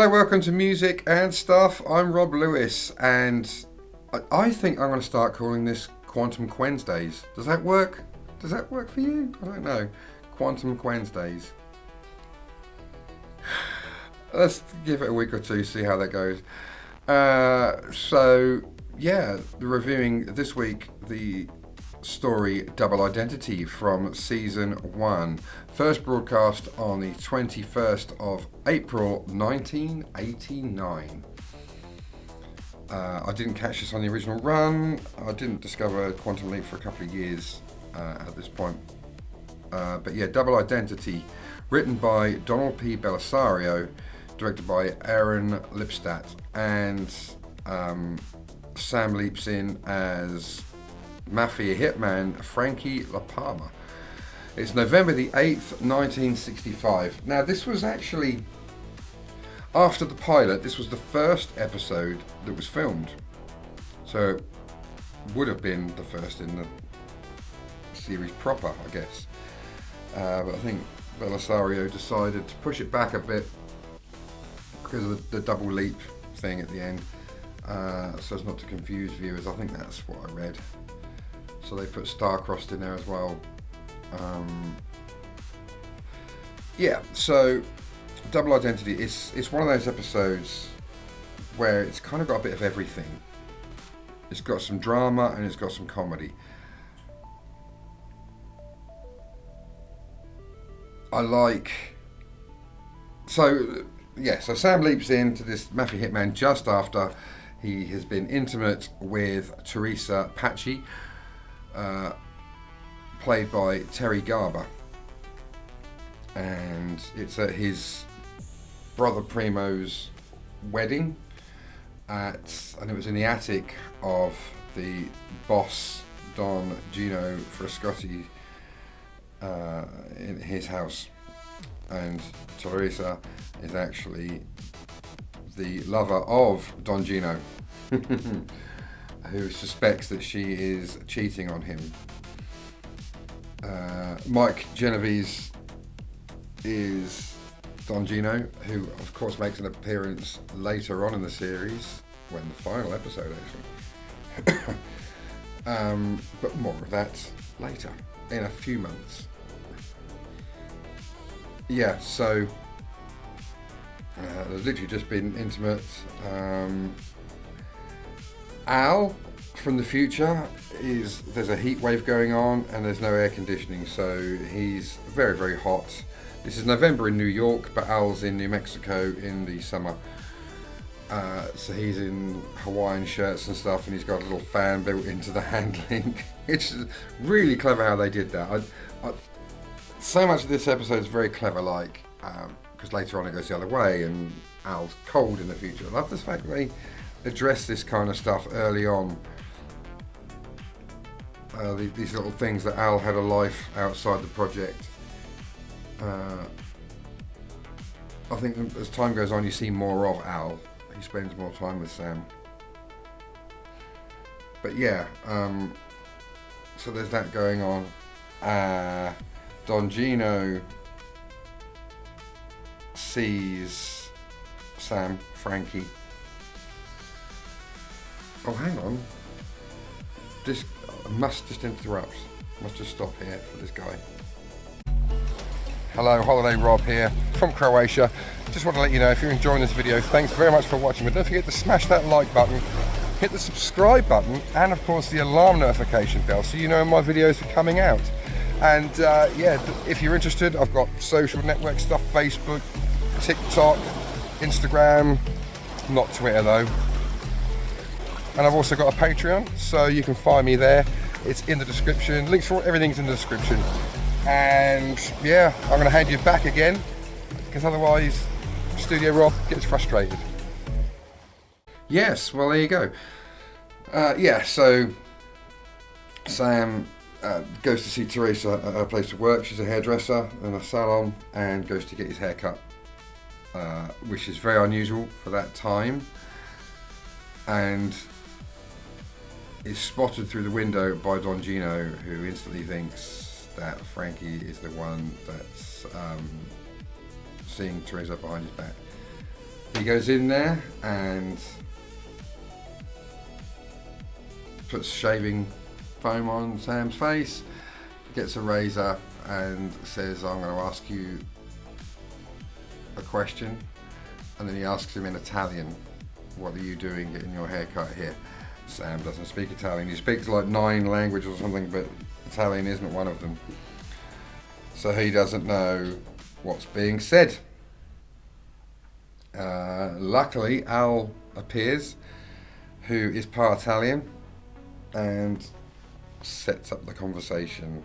Hello, welcome to Music and Stuff. I'm Rob Lewis, and I think I'm going to start calling this Quantum Wednesdays. Does that work? Does that work for you? I don't know. Quantum Wednesdays. Let's give it a week or two, see how that goes. Reviewing this week the story Double Identity from Season 1. First broadcast on the 21st of April 1989. I didn't catch this on the original run. I didn't discover Quantum Leap for a couple of years at this point. Double Identity, written by Donald P. Bellisario, directed by Aaron Lipstadt, and Sam leaps in as Mafia hitman Frankie La Palma. It's November the 8th, 1965. Now, this was actually, after the pilot, this was the first episode that was filmed. So, it would have been the first in the series proper, I guess. But I think Bellisario decided to push it back a bit because of the double leap thing at the end. So as not to confuse viewers, I think that's what I read. So they put star-crossed in there as well. So Double Identity is one of those episodes where it's kind of got a bit of everything. It's got some drama and it's got some comedy. So Sam leaps into this Mafia hitman just after he has been intimate with Teresa Paci, played by Terry Garber, and it's at his brother Primo's wedding and it was in the attic of the boss Don Gino Frascotti in his house, and Teresa is actually the lover of Don Gino who suspects that she is cheating on him. Mike Genovese is Don Gino, who of course makes an appearance later on in the series, when the final episode actually. But more of that later, in a few months. They've literally just been intimate. Al from the future there's a heat wave going on and there's no air conditioning, so he's very, very hot. This is November in New York, but Al's in New Mexico in the summer. So he's in Hawaiian shirts and stuff, and he's got a little fan built into the handling. It's really clever how they did that. So much of this episode is very clever, because later on it goes the other way and Al's cold in the future. I love the fact that they address this kind of stuff early on. These little things that Al had a life outside the project. I think as time goes on you see more of Al. He spends more time with Sam. But so there's that going on. Don Gino sees Sam, Frankie. Oh, hang on. This must just interrupt. Must just stop here for this guy. Hello, Holiday Rob here from Croatia. Just want to let you know, if you're enjoying this video, thanks very much for watching. But don't forget to smash that like button, hit the subscribe button, and of course the alarm notification bell, so you know when my videos are coming out. And if you're interested, I've got social network stuff: Facebook, TikTok, Instagram, not Twitter though. And I've also got a Patreon, so you can find me there. It's in the description. Links for everything's in the description. And I'm going to hand you back again, because otherwise Studio Rob gets frustrated. Yes, well, there you go. So Sam goes to see Teresa at her place of work. She's a hairdresser in a salon, and goes to get his hair cut, which is very unusual for that time, and is spotted through the window by Don Gino, who instantly thinks that Frankie is the one that's seeing Teresa behind his back. he goes in there and puts shaving foam on Sam's face, gets a razor and says, I'm going to ask you a question. And then he asks him in Italian, what are you doing getting your hair cut here? Sam doesn't speak Italian. He speaks like 9 languages or something, but Italian isn't one of them. So he doesn't know what's being said. Luckily, Al appears, who is part Italian, and sets up the conversation.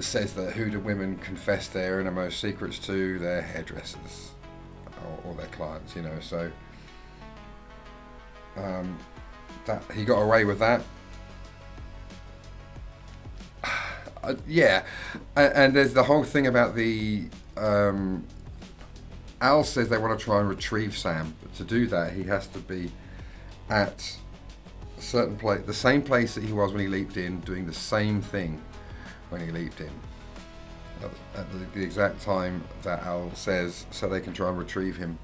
Says that who do women confess their innermost secrets to? Their hairdressers or their clients, you know. So that he got away with that. Yeah, and there's the whole thing about the Al says they want to try and retrieve Sam, but to do that he has to be at a certain place, the same place that he was when he leaped in, doing the same thing when he leaped in at the exact time that Al says, so they can try and retrieve him.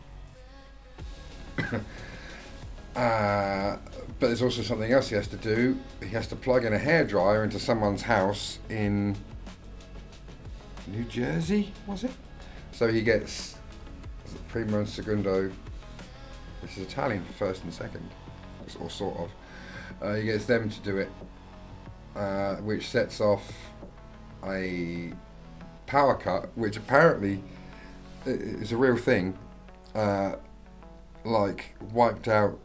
But there's also something else he has to do. He has to plug in a hairdryer into someone's house in New Jersey, was it? So he gets primo and secondo, which is Italian for first and second, or sort of. He gets them to do it, which sets off a power cut, which apparently is a real thing. Like wiped out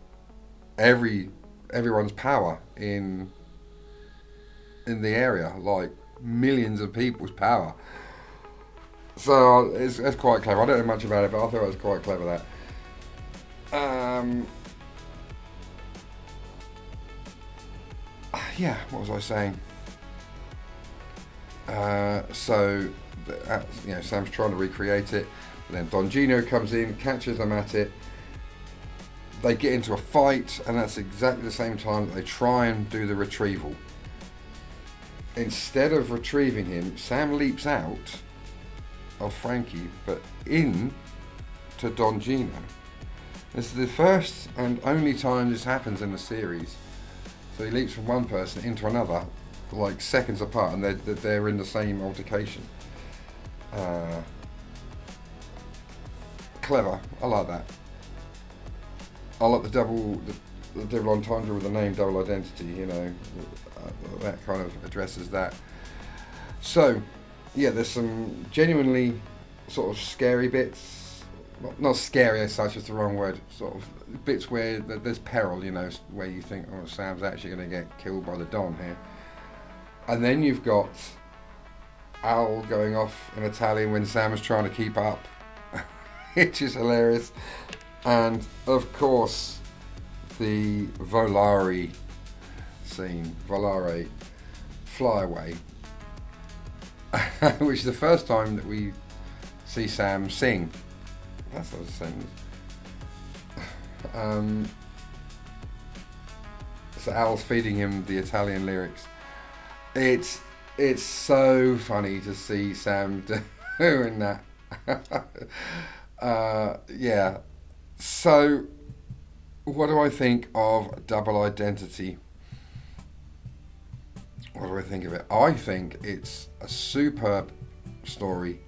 everyone's power in the area, like millions of people's power. So it's quite clever. I don't know much about it, but I thought it was quite clever that. Yeah, what was I saying? So, Sam's trying to recreate it, but then Don Gino comes in, catches them at it. They get into a fight, and that's exactly the same time that they try and do the retrieval. Instead of retrieving him, Sam leaps out of Frankie, but in to Don Gino. This is the first and only time this happens in the series. So he leaps from one person into another, like seconds apart, and they're in the same altercation. Clever. I like that. I like the double entendre with the name double identity. You know, that kind of addresses that. So, yeah, there's some genuinely sort of scary bits. Not scary as such, it's the wrong word. Sort of bits where there's peril, you know, where you think, oh, Sam's actually going to get killed by the Don here. And then you've got Al going off in Italian when Sam is trying to keep up, which is hilarious. And of course, the volare scene, flyaway, which is the first time that we see Sam sing. That's what I was saying. So Al's feeding him the Italian lyrics. It's so funny to see Sam doing that. Yeah. So, what do I think of Double Identity? What do I think of it? I think it's a superb story.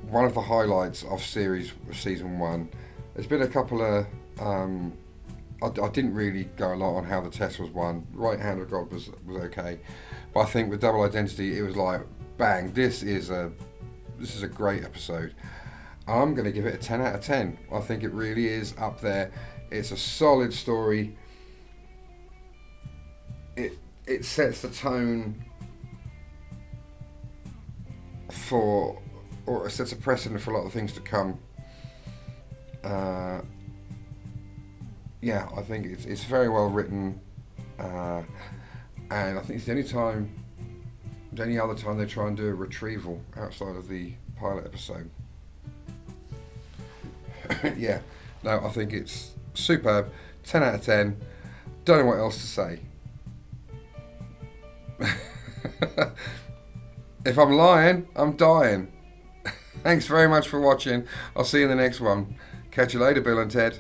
One of the highlights of season 1. There's been a couple of I didn't really go a lot on how the test was won. Right Hand of God was okay, but I think with Double Identity it was like bang. This is a great episode. I'm going to give it a 10 out of 10. I think it really is up there. It's a solid story. It sets the tone for, or it sets a precedent for a lot of things to come. Yeah, I think it's very well written, and I think it's the only other time they try and do a retrieval outside of the pilot episode. Yeah, no, I think it's superb. 10 out of 10. Don't know what else to say. If I'm lying, I'm dying. Thanks very much for watching. I'll see you in the next one. Catch you later, Bill and Ted.